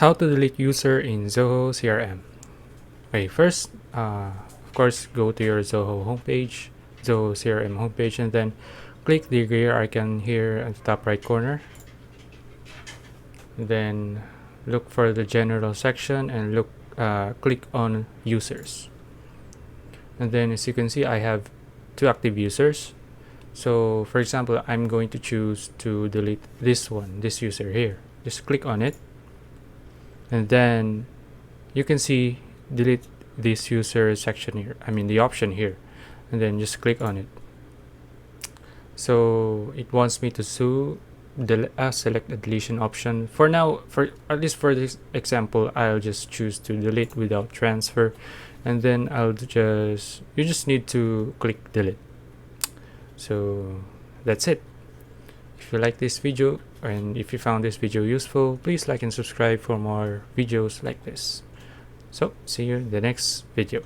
How to delete user in Zoho CRM. Okay, first, of course, go to your Zoho homepage, Zoho CRM homepage, and then click the gear icon here at the top right corner. Then look for the general section and click on users. And then as you can see, I have 2 active users. So for example, I'm going to choose to delete this user here. Just click on it, and then you can see delete this user section here, the option here, and then just click on it. So it wants me to select a deletion option. For now, at least for this example, I'll just choose to delete without transfer, and then you just need to click delete. So that's it. If you like this video and if you found this video useful, please like and subscribe for more videos like this. So see you in the next video.